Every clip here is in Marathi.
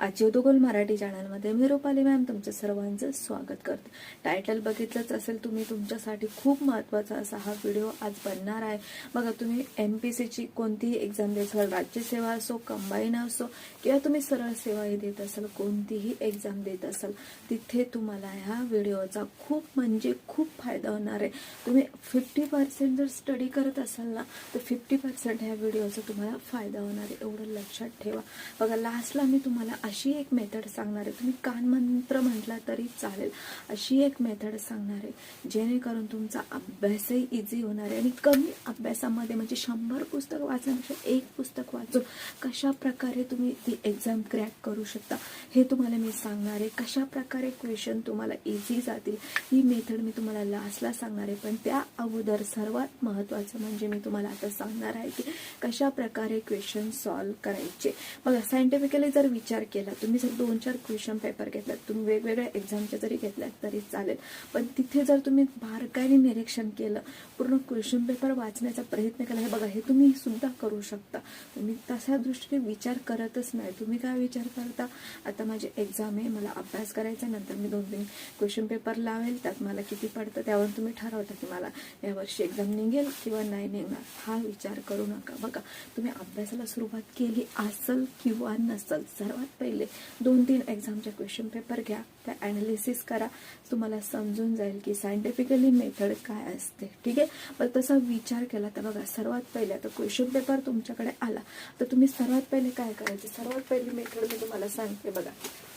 आजची उदोगोल मराठी चॅनलमध्ये मी रुपाली मॅम तुमचं सर्वांचं स्वागत करते. टायटल बघितलंच असेल तुम्ही, तुमच्यासाठी खूप महत्त्वाचा असा हा व्हिडिओ आज बनणार आहे. बघा, तुम्ही MPSCची कोणतीही एक्झाम देत असाल, राज्यसेवा असो, कंबाईन असो किंवा तुम्ही सरळ सेवाही देत असाल, कोणतीही एक्झाम देत असाल, तिथे तुम्हाला ह्या व्हिडिओचा खूप म्हणजे खूप फायदा होणार आहे. तुम्ही 50% जर स्टडी करत असाल ना, तर 50% ह्या व्हिडिओचा तुम्हाला फायदा होणार आहे, एवढं लक्षात ठेवा. बघा, लास्टला मी तुम्हाला अशी एक मेथड सांगणार आहे, तुम्ही कानमंत्र म्हटला तरी चालेल, अशी एक मेथड सांगणार आहे जेणेकरून तुमचा अभ्यासही इझी होणार आहे. आणि कमी अभ्यासामध्ये म्हणजे 100 पुस्तक वाचण्यापेक्षा एक पुस्तक वाचून कशा प्रकारे तुम्ही ती एक्झाम क्रॅक करू शकता हे तुम्हाला मी सांगणार आहे. कशा प्रकारे क्वेश्चन तुम्हाला इझी जातील ही मेथड मी तुम्हाला लास्टला सांगणार आहे. पण त्या अगोदर सर्वात महत्त्वाचं म्हणजे मी तुम्हाला आता सांगणार आहे की कशा प्रकारे क्वेश्चन सॉल्व करायचे. बघा, सायंटिफिकली जर विचार केला, तुम्ही जर 2-4 क्वेश्चन पेपर घेतलात, तुम्ही वेगवेगळ्या एक्झामचे जरी घेतल्यात तरी चालेल, पण तिथे जर तुम्ही बारकाईने निरीक्षण केलं, पूर्ण क्वेश्चन पेपर वाचण्याचा प्रयत्न केला, हे बघा, हे तुम्ही सुद्धा करू शकता. तुम्ही तशा दृष्टीने विचार करतच नाही. तुम्ही काय विचार करता, आता माझी एक्झाम आहे, मला अभ्यास करायचा, नंतर मी 2-3 क्वेश्चन पेपर लावेल, त्यात मला किती पडतं त्यावरून तुम्ही ठरवता की मला यावर्षी एक्झाम निघेल किंवा नाही निघणार. हा विचार करू नका. बघा, तुम्ही अभ्यासाला सुरुवात केली असेल किंवा नसेल, सर्वात पहिले 2-3 एक्झामचे क्वेश्चन पेपर घ्या, त्या ॲनालिसिस करा, तुम्हाला समजून जाईल की सायंटिफिकली मेथड काय असते. ठीक आहे. पण तसा विचार केला तर बघा, सर्वात पहिले आता क्वेश्चन पेपर तुमच्याकडे आला तर तुम्ही सर्वात पहिले काय करायचे, सर्वात पहिली मेथड मी तुम्हाला सांगते. बघा,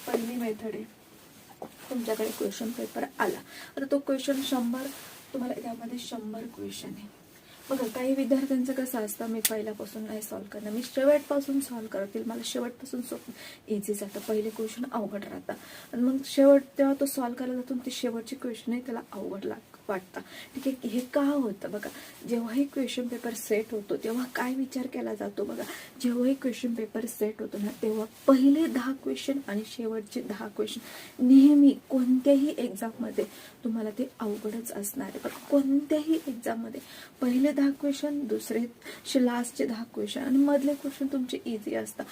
पहिली मेथड आहे, तुमच्याकडे क्वेश्चन पेपर आला तर तो क्वेश्चन 100, तुम्हाला त्यामध्ये 100 क्वेश्चन आहे. बघा, काही विद्यार्थ्यांचं कसं असतं, मी पहिल्यापासून नाही सॉल्व्ह करणार, मी शेवटपासून सॉल्व्ह करतील, मला शेवटपासून इझी जातं, पहिले क्वेश्चन अवघड राहतात आणि मग शेवट तेव्हा तो सॉल्व्ह करायला जातो, ते शेवटचे क्वेश्चन आहे त्याला अवघड वाटतं. ठीक आहे. हे का होतं, बघा, जेव्हाही क्वेश्चन पेपर सेट होतो तेव्हा काय विचार केला जातो, बघा, जेव्हाही क्वेश्चन पेपर सेट होतो ना, तेव्हा पहिले 10 क्वेश्चन आणि शेवटचे 10 क्वेश्चन नेहमी कोणत्याही एक्झाममध्ये तुम्हाला ते अवघडच असणार आहे. पण कोणत्याही एक्झाममध्ये पहिले 10 क्वेश्चन, दुसरे लास्टचे 10 क्वेश्चन आणि मधले क्वेश्चन तुमचे इझी असतात.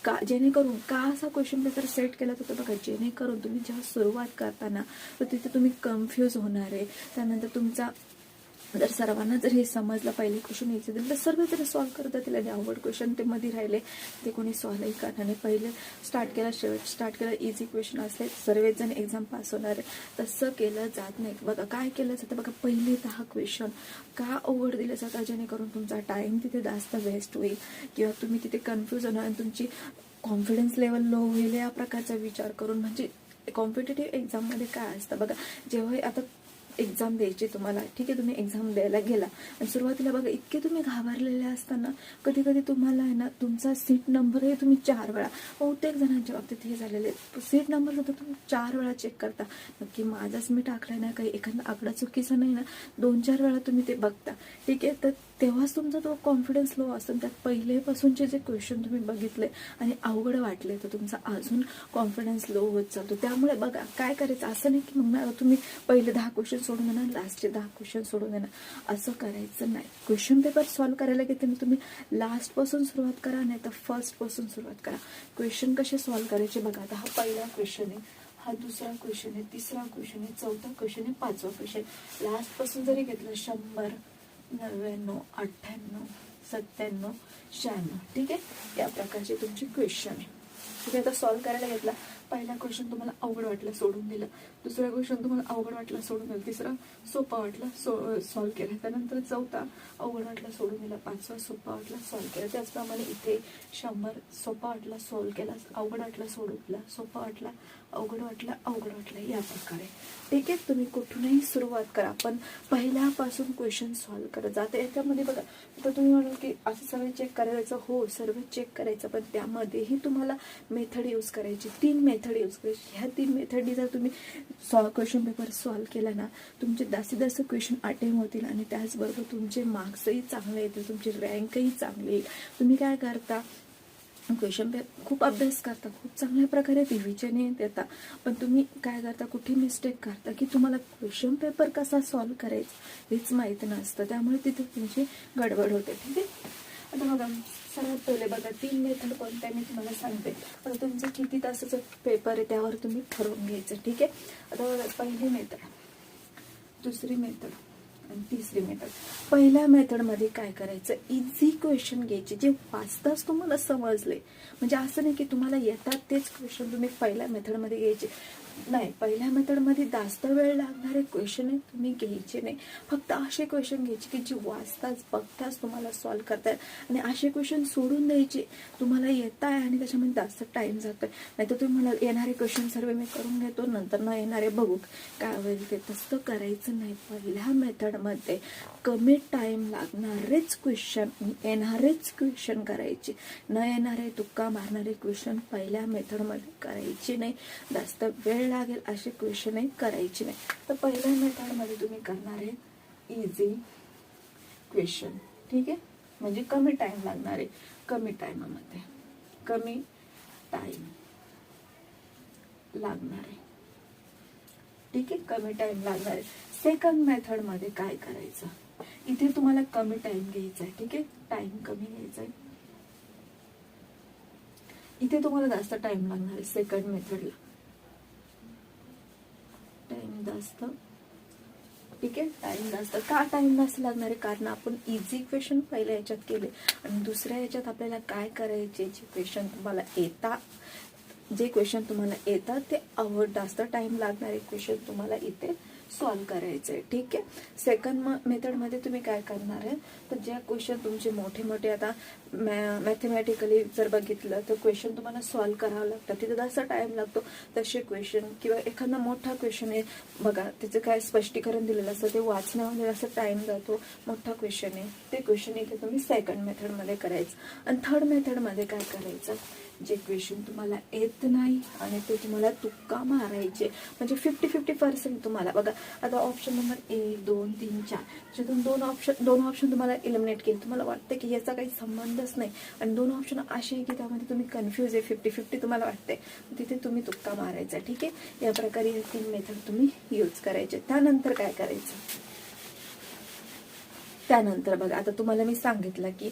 का, जेणेकरून का असा क्वेश्चन पेपर सेट केला जातो, बघा, जेणेकरून तुम्ही जेव्हा सुरुवात करताना तर तिथे तुम्ही कन्फ्यूज होणार आहे. त्यानंतर तुमचा जर सर्वांना जर हे समजलं, पहिले क्वेश्चन इझी दिलं तर सर्व जर सॉल्व्ह करत जातील आणि अवघड क्वेश्चन ते मध्ये राहिले ते कोणी सॉल्व्हही करणार नाही. पहिले स्टार्ट केला, शेवट स्टार्ट केला, इझी क्वेश्चन असले सर्वच जण एक्झाम पास होणार आहे. तसं केलं जात नाही. बघा, काय केलं जातं, बघा, पहिले 10 क्वेश्चन का अवघड दिले जातात, जेणेकरून तुमचा टाइम तिथे जास्त वेस्ट होईल किंवा तुम्ही तिथे कन्फ्यूज होणार आणि तुमची कॉन्फिडन्स लेवल लो होईल. या प्रकारचा विचार करून, म्हणजे कॉम्पिटेटिव्ह एक्झाममध्ये काय असतं, बघा, जेव्हा आता एक्झाम द्यायची तुम्हाला, ठीक आहे, तुम्ही एक्झाम द्यायला गेला आणि सुरुवातीला बघा इतके तुम्ही घाबरलेले असताना कधी कधी तुम्हाला आहे ना, तुमचा सीट नंबर हे तुम्ही 4 वेळा, बहुतेक जणांच्या बाबतीत हे झालेले, सीट नंबर सुद्धा तुम्ही 4 वेळा चेक करता, नक्की माझाच मी टाकलाय ना, काही एखादा आकडा चुकीचा नाही ना, 2-4 वेळा तुम्ही ते बघता. ठीक आहे. तर तेव्हाच तुमचा तो कॉन्फिडन्स लो असतो. त्यात पहिलेपासूनचे जे क्वेश्चन तुम्ही बघितले आणि अवघड वाटले तर तुमचा अजून कॉन्फिडन्स लो होत चालतो. त्यामुळे बघा, काय करायचं, असं नाही की मग तुम्ही पहिले 10 क्वेश्चन सोडून देणार, लास्टचे 10 क्वेश्चन सोडून देणार, असं करायचं नाही. क्वेश्चन पेपर सॉल्व्ह करायला घेताना तुम्ही लास्टपासून सुरुवात करा, नाही तर फर्स्टपासून सुरुवात करा. क्वेश्चन कसे सॉल्व्ह करायचे, बघा, आता हा पहिला क्वेश्चन आहे, हा दुसरा क्वेश्चन आहे, तिसरा क्वेश्चन आहे, चौथा क्वेश्चन आहे, 5वा क्वेश्चन. लास्टपासून जरी घेतलं 100, 99, 98, 97, 96. ठीक आहे. या प्रकारचे तुमचे क्वेश्चन आहे. ठीक आहे. आता सॉल्व्ह करायला घेतला, पहिला क्वेश्चन तुम्हाला अवघड वाटला, सोडून दिलं, दुसरा क्वेश्चन तुम्हाला अवघड वाटला, सोडून दिलं, तिसरा सोपा वाटला, सॉल्व्ह केला, त्यानंतर चौथा अवघड वाटला, सोडून दिला, 5वा सोपा वाटला, सॉल्व्ह केला. त्याचप्रमाणे इथे 100 सोपा वाटला, सॉल्व्ह केला, अवघड वाटला, सोडून दिला, सोपा वाटला, अवघड वाटला, अवघड वाटला, या प्रकारे. ठीक आहे. तुम्ही कुठूनही सुरुवात करा, पण पहिल्यापासून क्वेश्चन सॉल्व्ह करत जाते. याच्यामध्ये बघा, तर तुम्ही म्हणाल की असं सगळं चेक करायचं, हो, सर्व चेक करायचं, पण त्यामध्येही तुम्हाला मेथड यूज करायची, 3 मेथड यूज करायची. ह्या 3 मेथडनी जर तुम्ही क्वेश्चन पेपर सॉल्व्ह केला ना, तुमचे जास्तीत जास्त क्वेश्चन अटेम्प्ट होतील आणि त्याचबरोबर तुमचे मार्क्सही चांगले येतील, तुमची रँकही चांगली येईल. तुम्ही काय करता, क्वेश्चन पेपर खूप अभ्यास करता, खूप चांगल्या प्रकारे रिव्हिजन देता, पण तुम्ही काय करता, कुठे मिस्टेक करता की तुम्हाला क्वेश्चन पेपर कसा सॉल्व्ह करायचा हेच माहीत नसतं, त्यामुळे तिथे तुमची गडबड होते. ठीक आहे. आता बघा, सर्वात पहिले बघा 3 मेथड कोणत्या मी तुम्हाला सांगते. आता तुमचं किती तासाचा पेपर आहे त्यावर तुम्ही ठरवून घ्यायचं. ठीक आहे. आता बघा पहिली मेथड, दुसरी मेथड आणि तिसरी मेथड. पहिल्या मेथडमध्ये काय करायचं, इझी क्वेश्चन घ्यायचे जे वाचताच तुम्हाला समजले. म्हणजे असं नाही की तुम्हाला येतात तेच क्वेश्चन तुम्ही पहिल्या मेथडमध्ये घ्यायचे नाही. पहिल्या मेथडमध्ये जास्त वेळ लागणारे क्वेश्चन तुम्ही घ्यायचे नाही. फक्त असे क्वेश्चन घ्यायचे की जे वाचताच बघताच तुम्हाला सॉल्व्ह करताय आणि असे क्वेश्चन सोडून द्यायचे तुम्हाला येत आहे आणि त्याच्यामध्ये जास्त टाइम जातोय. नाही तर तुम्ही मला येणारे क्वेश्चन सर्व मी करून घेतो, नंतर न येणारे बघू काय होईल ते. तसं करायचं नाही. पहिल्या मेथडमध्ये कमी टाइम लागणारेच क्वेश्चन, येणारेच क्वेश्चन करायचे. न येणारे तुक्का मारणारे क्वेश्चन पहिल्या मेथडमध्ये करायचे नाही. जास्त वेळ लागेल असे क्वेश्चनही करायचे नाही. तर पहिल्या मेथडमध्ये तुम्ही करणार आहे इझी क्वेश्चन. ठीक आहे. म्हणजे कमी टाइम लागणारे, कमी टाइममध्ये कमी टाइम लागणारे. ठीक आहे. कमी टाइम लागणारे. सेकंड मेथड मध्ये काय करायचं, इथे तुम्हाला कमी टाइम घ्यायचा आहे. ठीक आहे. टाइम कमी घ्यायचा आहे. इथे तुम्हाला जास्त टाइम लागणार आहे. सेकंड मेथडला टाइम जास्त. ठीक आहे. टाइम जास्त का टाइम जास्त लागणार आहे, कारण आपण इझी क्वेश्चन पहिल्या याच्यात केले आणि दुसऱ्या याच्यात आपल्याला काय करायचे, जे क्वेश्चन तुम्हाला येतात ते जास्त टाइम लागणारे क्वेश्चन तुम्हाला इथे सॉल्व्ह करायचे. ठीक आहे. सेकंड मेथडमध्ये तुम्ही काय करणार आहे, तर जे क्वेश्चन तुमचे मोठे मोठे आता मॅथमॅटिकली जर बघितलं तर क्वेश्चन तुम्हाला सॉल्व्ह करावं लागतं, तिथे जास्त टाइम लागतो. तसे क्वेश्चन किंवा एखादा मोठा क्वेश्चन आहे बघा, त्याचं काय स्पष्टीकरण दिलेलं असतं, ते वाचण्यामध्ये जास्त टाइम जातो. मोठा क्वेश्चन आहे ते क्वेश्चन इथे तुम्ही सेकंड मेथडमध्ये करायचं. आणि थर्ड मेथडमध्ये काय करायचं, जे क्वेश्चन तुम्हाला येत नाही आणि ते तुम्हाला तुक्का मारायचे. म्हणजे 50-50% तुम्हाला बघा. आता ऑप्शन नंबर 1, 2, 3, 4 त्याच्यातून दोन ऑप्शन तुम्हाला इलिमिनेट केले. तुम्हाला वाटतं की याचा काही संबंधच नाही आणि 2 ऑप्शन असे आहे की त्यामध्ये तुम्ही कन्फ्यूज आहे, 50-50 तुम्हाला वाटते, तिथे तुम्ही तुक्का मारायचा. ठीक आहे. या प्रकारे हे 3 मेथड तुम्ही यूज करायचे. त्यानंतर काय करायचं, त्यानंतर बघा आता तुम्हाला मी सांगितलं की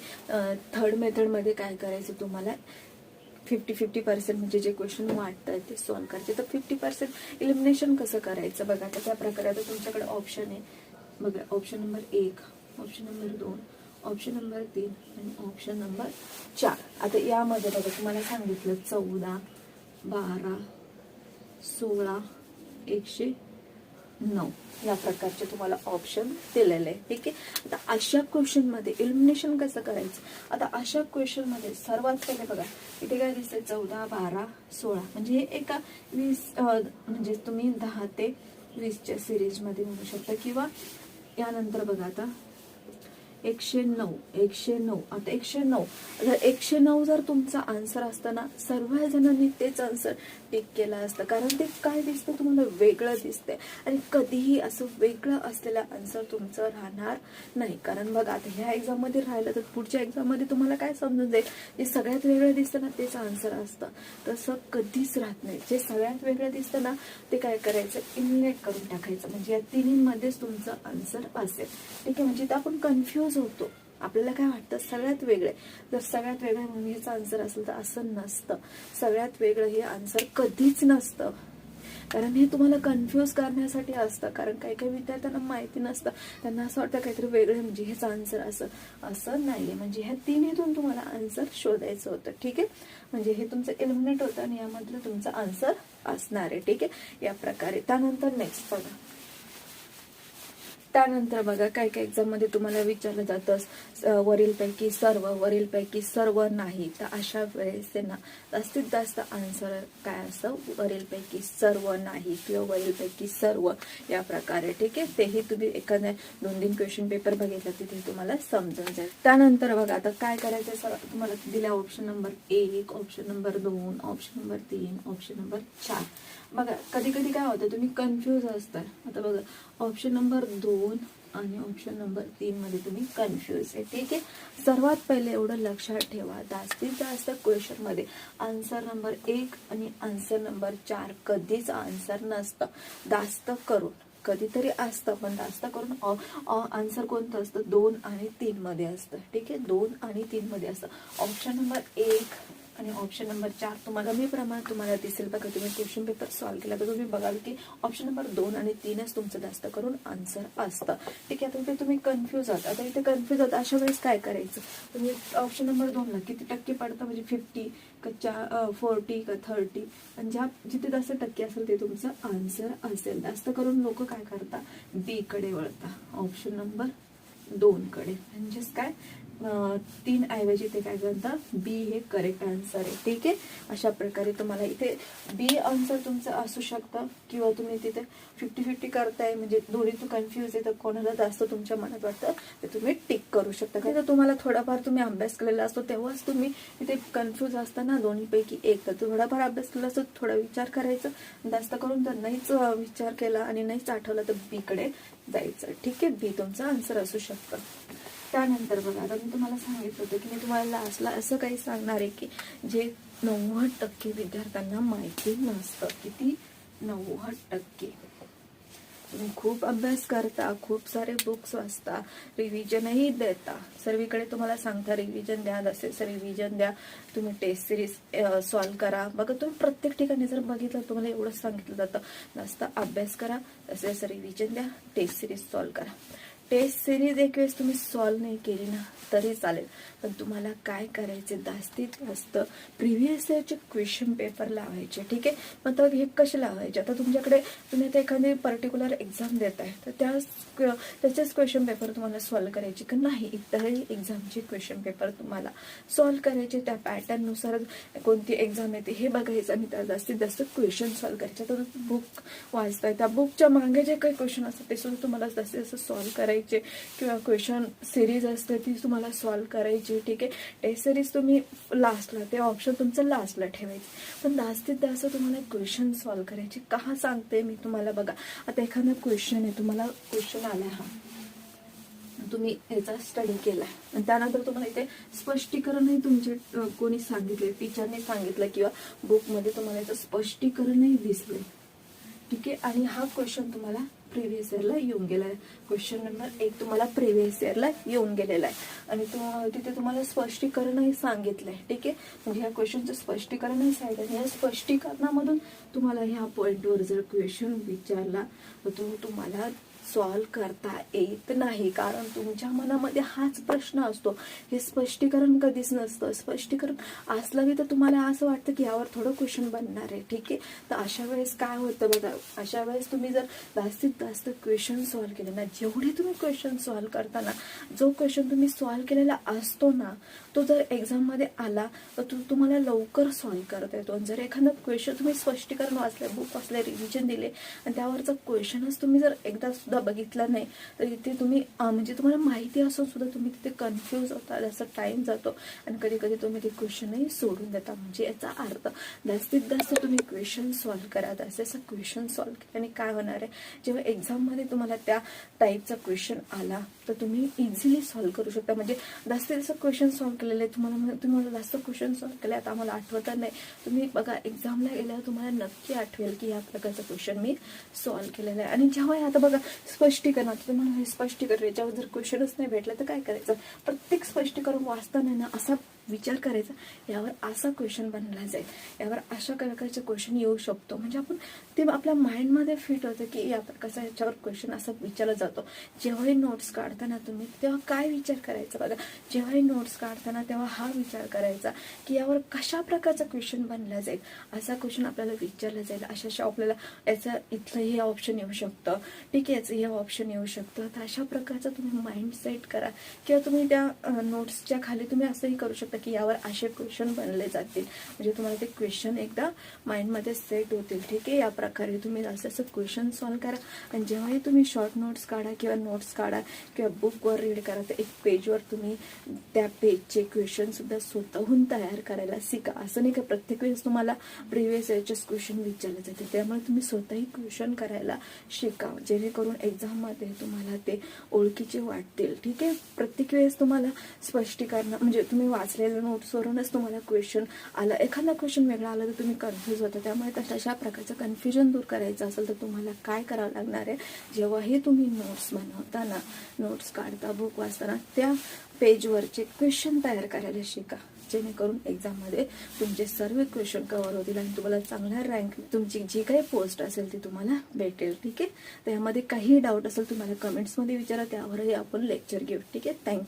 थर्ड मेथडमध्ये काय करायचं, तुम्हाला 50-50% म्हणजे जे क्वेश्चन वाटतात ते सॉल्व्ह करायचे. तर 50% इलिमिनेशन कसं करायचं बघा. आता त्या प्रकारे आता तुमच्याकडे ऑप्शन आहे बघा. Option number 1, option number 2, option number 3 आणि ऑप्शन नंबर 4. आता यामध्ये बघा तुम्हाला सांगितलं 14, 12, 16, 109 या प्रकारचे तुम्हाला ऑप्शन दिलेले आहे. ठीक आहे. आता अशा क्वेश्चन मध्ये इलिमिनेशन कसं करायचं, आता अशा क्वेश्चन मध्ये सर्वात पहिले बघा इथे काय दिसतंय 14, 12, 16 म्हणजे हे एका 20 म्हणजे तुम्ही 10 ते 20च्या सिरीज मध्ये म्हणू शकता. किंवा यानंतर बघा आता 109. आता 109 जर तुमचा आन्सर असताना सर्व जणांनी तेच आन्सर टिक केला असतं, कारण ते काय दिसतं तुम्हाला वेगळं दिसतंय आणि कधीही असं वेगळं असलेला आन्सर तुमचं राहणार नाही. कारण बघा आता ह्या एक्झाम मध्ये राहिलं तर पुढच्या एक्झाम मध्ये तुम्हाला काय समजून जाईल, जे सगळ्यात वेगळं दिसतं ना तेच आन्सर असतं. तसं कधीच राहत नाही. जे सगळ्यात वेगळं दिसतं ना ते काय करायचं, इलिमिनेट करून टाकायचं. म्हणजे या तिन्हीमध्येच तुमचं आन्सर असेल. ठीक आहे. म्हणजे आपण कन्फ्यूज होतो, आपल्याला काय वाटतं सगळ्यात वेगळे, जर सगळ्यात वेगळं म्हणून हेच आन्सर असेल तर असं नसतं. सगळ्यात वेगळं हे आन्सर कधीच नसतं, कारण हे तुम्हाला कन्फ्यूज करण्यासाठी असतं. कारण काही काही विद्यार्थ्यांना माहिती नसतं, त्यांना असं वाटतं काहीतरी वेगळं म्हणजे हेच आन्सर असं नाहीये. म्हणजे ह्या तिन्हीतून तुम्हाला आन्सर शोधायचं होतं. ठीक आहे. म्हणजे हे तुमचं एलिमिनेट होतं आणि यामधलं तुमचं आन्सर असणार आहे. ठीक आहे. या प्रकारे. त्यानंतर नेक्स्ट बघा, त्यानंतर बघा काही काही एक्झाम मध्ये तुम्हाला विचारलं जातं वरीलपैकी सर्व नाही. तर अशा वेळेस त्यांना जास्तीत जास्त आन्सर काय असतं, वरीलपैकी सर्व नाही किंवा वरीलपैकी सर्व या प्रकारे. ठीक आहे. तेही तुम्ही एखाद्या 2-3 क्वेश्चन पेपर बघितला तिथे तुम्हाला समजून जाईल. त्यानंतर बघा आता काय करायचं, सर तुम्हाला दिला option number 1, option number 2, option number 3, option number 4. बघा कधी कधी काय होतं तुम्ही कन्फ्यूज असता. आता बघा ऑप्शन नंबर 2 आणि ऑप्शन नंबर 3 मध्ये तुम्ही कन्फ्यूज आहे. ठीक आहे. सर्वात पहिले एवढं लक्षात ठेवा, जास्तीत जास्त क्वेश्चन मध्ये आन्सर नंबर 1 आणि आन्सर नंबर 4 कधीच आन्सर नसतं. जास्त करून कधीतरी असतं, पण जास्त करून आन्सर कोणतं असतं 2 आणि 3 मध्ये असतं. ठीक आहे, 2 आणि 3 मध्ये असतं. ऑप्शन नंबर 1 आणि ऑप्शन नंबर 4 तुम्हाला मी प्रमाण तुम्हाला दिसेल बघा. तुम्ही क्वेश्चन पेपर सॉल्व्ह केला तर तुम्ही बघाल की ऑप्शन नंबर 2 आणि 3च तुमचं जास्त करून आन्सर असतं. ठीक आहे, आता इथे तुम्ही कन्फ्यूज आहात. आता इथे कन्फ्यूज आहात अशा वेळेस काय करायचं, तुम्ही ऑप्शन नंबर 2 ला किती टक्के पडतं, म्हणजे 50 का 40 का 30, आणि जिथे जास्त टक्के असेल ते तुमचं आन्सर असेल. जास्त करून लोक काय करतात, बी कडे वळता, ऑप्शन नंबर 2 कडे. म्हणजेच काय 3 ऐवजी ते काय करतात, बी हे करेक्ट आन्सर आहे. ठीक आहे, अशा प्रकारे तुम्हाला इथे बी आन्सर तुमचं असू शकतं, किंवा तुम्ही तिथे 50-50 करताय म्हणजे दोन्ही तू कन्फ्युज आहे, तर कोणाला जास्त तुमच्या मनात वाटतं ते तुम्ही टिक करू शकता. कारण तुम्हाला थोडाफार तुम्ही अभ्यास केलेला असतो तेव्हाच तुम्ही इथे कन्फ्युज असताना दोन्हीपैकी एक, तर थोडाफार अभ्यास केला असतो, थोडा विचार करायचं. जास्त करून जर नाहीच विचार केला आणि नाहीच आठवलं तर बी कडे जायचं. ठीक आहे, बी तुमचं आन्सर असू शकतं. त्यानंतर बघा, आता मी तुम्हाला सांगितलं होतं की मी तुम्हाला लास्टला असं काही सांगणार आहे की जे 90% विद्यार्थ्यांना माहिती नसतं. किती? 90%. तुम्ही खूप अभ्यास करता, खूप सारे बुक्स वाचता, रिव्हिजनही देता, सर्वीकडे तुम्हाला सांगता रिव्हिजन द्या, जसे रिव्हिजन द्या, तुम्ही टेस्ट सिरीज सॉल्व्ह करा. बघा, तुम्ही प्रत्येक ठिकाणी जर बघितलं तुम्हाला एवढंच सांगितलं जातं, जास्त अभ्यास करा, तसेच रिव्हिजन द्या, टेस्ट सिरीज सॉल्व्ह करा. टेस्ट सिरीज एक वेळेस तुम्ही सॉल्व्ह नाही केली ना तरी चालेल, पण तुम्हाला काय करायचे, जास्तीत जास्त प्रिव्हियस इयरचे क्वेश्चन पेपर लावायचे. ठीक आहे, मग तर हे कसे लावायचे, आता तुमच्याकडे तुम्ही आता एखादी पर्टिक्युलर एक्झाम देत आहे तर त्याचेच क्वेश्चन पेपर तुम्हाला सॉल्व्ह करायचे का नाही, इतरही एक्झामचे क्वेश्चन पेपर तुम्हाला सॉल्व्ह करायचे. त्या पॅटर्ननुसार कोणती एक्झाम येते हे बघायचं आणि त्या जास्तीत जास्त क्वेश्चन सॉल्व्ह करायचे. तर बुक वाचताय, त्या बुकच्या मागे जे काही क्वेश्चन असतात ते सुद्धा तुम्हाला जास्तीत जास्त सॉल्व्ह करायचे, किंवा क्वेश्चन सिरीज असते ती तुम्हाला सॉल्व्ह करायची. ठीक आहे, टेस्ट सिरीज तुम्ही लास्टला, ते ऑप्शन तुमचं लास्टला ठेवायचं, पण जास्तीत जास्त तुम्हाला क्वेश्चन सॉल्व्ह करायचे. का सांगते मी तुम्हाला, बघा, आता एखादा क्वेश्चन आहे, तुम्हाला क्वेश्चन आलाय, हा तुम्ही याचा स्टडी केला आणि त्यानंतर तुम्हाला इथे स्पष्टीकरणही तुमचे कोणी सांगितले, टीचरने सांगितलं, किंवा बुकमध्ये तुम्हाला याचं स्पष्टीकरणही दिसले. ठीक आहे, आणि हा क्वेश्चन तुम्हाला प्रिव्हियस इयरला येऊन गेलाय, क्वेश्चन नंबर 1 तुम्हाला प्रिव्हियस इयरला येऊन गेलेला आहे, आणि तिथे तुम्हाला स्पष्टीकरणही सांगितलंय. ठीक आहे, म्हणजे ह्या क्वेश्चनचं स्पष्टीकरणही सांगितलं. या स्पष्टीकरणामधून तुम्हाला ह्या पॉइंटवर जर क्वेश्चन विचारला तर तो तुम्हाला सॉल्व्ह करता येत नाही, कारण तुमच्या मनामध्ये हाच प्रश्न असतो. हे स्पष्टीकरण कधीच नसतं. स्पष्टीकरण असलं तर तुम्हाला असं वाटतं की यावर थोडं क्वेश्चन बनणार आहे. ठीक आहे, तर अशा वेळेस काय होतं बघा, अशा वेळेस तुम्ही जर जास्तीत जास्त क्वेश्चन सॉल्व्ह केले ना, जेवढे तुम्ही क्वेश्चन सॉल्व्ह करताना जो क्वेश्चन तुम्ही सॉल्व्ह केलेला असतो ना, तो जर एक्झाममध्ये आला तर तुम्हाला लवकर सॉल्व्ह करता येतो. जर एखादा क्वेश्चन तुम्ही स्पष्टीकरण वाचलं, बुक वाचले, रिव्हिजन दिले आणि त्यावरचा क्वेश्चनच तुम्ही जर एकदा सुद्धा बघितला नाही तर इथे तुम्ही म्हणजे तुम्हाला माहिती असून सुद्धा तुम्ही तिथे कन्फ्यूज होता, जास्त टाइम जातो आणि कधी कधी तुम्ही ते क्वेश्चनही सोडून देता. म्हणजे याचा अर्थ जास्तीत जास्त तुम्ही क्वेश्चन सॉल्व्ह करा. जसं क्वेश्चन सॉल्व्ह केल्याने काय होणार आहे, जेव्हा एक्झाममध्ये तुम्हाला त्या टाईपचा क्वेश्चन आला तर तुम्ही इझिली सॉल्व्ह करू शकता. म्हणजे जास्तीत जास्त क्वेश्चन सॉल्व्ह केलेले तुम्हाला जास्त क्वेश्चन सॉल्व्ह केले, आता आम्हाला आठवत नाही, तुम्ही बघा एक्झामला गेल्यावर तुम्हाला नक्की आठवेल की या प्रकारचा क्वेश्चन मी सॉल्व्ह केलेला आहे. आणि जेव्हा आता बघा स्पष्टीकरण, तुम्हाला हे स्पष्टीकरण याच्यावर जर क्वेश्चनच नाही भेटला तर काय करायचं, प्रत्येक स्पष्टीकरण वाचताना ना असा विचार करायचा, यावर असा क्वेश्चन बनला जाईल, यावर अशा प्रकारचे क्वेश्चन येऊ शकतो. म्हणजे आपण ते आपल्या माइंडमध्ये फिट होतं की या प्रकारचा याच्यावर क्वेश्चन असा विचारला जातो. जेव्हाही नोट्स काढताना तुम्ही तेव्हा काय विचार करायचा बघा, जेव्हाही नोट्स काढताना तेव्हा हा विचार करायचा की यावर कशा प्रकारचा क्वेश्चन बनला जाईल, असा क्वेश्चन आपल्याला विचारला जाईल, अशा आपल्याला याचं इथलं हे ऑप्शन येऊ शकतं, ठीक आहे, याचं हे ऑप्शन येऊ शकतं. तर अशा प्रकारचं तुम्ही माइंड सेट करा, किंवा तुम्ही त्या नोट्सच्या खाली तुम्ही असंही करू शकता की यावर असे क्वेश्चन बनले जातील. म्हणजे तुम्हाला ते क्वेश्चन एकदा माइंडमध्ये सेट होतील. ठीक आहे, या प्रकारे तुम्ही असं क्वेश्चन सॉल्व्ह करा. आणि जेव्हाही तुम्ही शॉर्ट नोट्स काढा किंवा नोट्स काढा किंवा बुकवर रीड करा, तर एक पेजवर तुम्ही त्या पेजचे क्वेश्चन सुद्धा स्वतःहून तयार करायला शिका. असं नाही का प्रत्येक वेळेस तुम्हाला प्रिव्हियस इयरचेच क्वेश्चन विचारले जाते, त्यामुळे तुम्ही स्वतःही क्वेश्चन करायला शिका, जेणेकरून एक्झाममध्ये तुम्हाला ते ओळखीचे वाटतील. ठीक आहे, प्रत्येक वेळेस तुम्हाला स्पष्टीकरण म्हणजे तुम्ही वाचले काढलेल्या नोट्सवरूनच तुम्हाला क्वेश्चन आला, एखादा क्वेश्चन वेगळा आला तर तुम्ही कन्फ्यूज होता. त्यामुळे तशा प्रकारचं कन्फ्युजन दूर करायचं असेल तर तुम्हाला काय करावं लागणार आहे, जेव्हाही तुम्ही नोट्स बनवताना, नोट्स काढता, बुक वाचताना त्या पेजवरचे क्वेश्चन तयार करायला शिका, जेणेकरून एक्झाममध्ये तुमचे सर्व क्वेश्चन कव्हर होतील आणि तुम्हाला चांगला रँक, तुमची जी काही पोस्ट असेल ती तुम्हाला भेटेल. ठीक आहे. त्यामध्ये काही डाऊट असेल तुम्हाला कमेंट्समध्ये विचारा, त्यावरही आपण लेक्चर घेऊ. ठीक आहे. थँक्यू.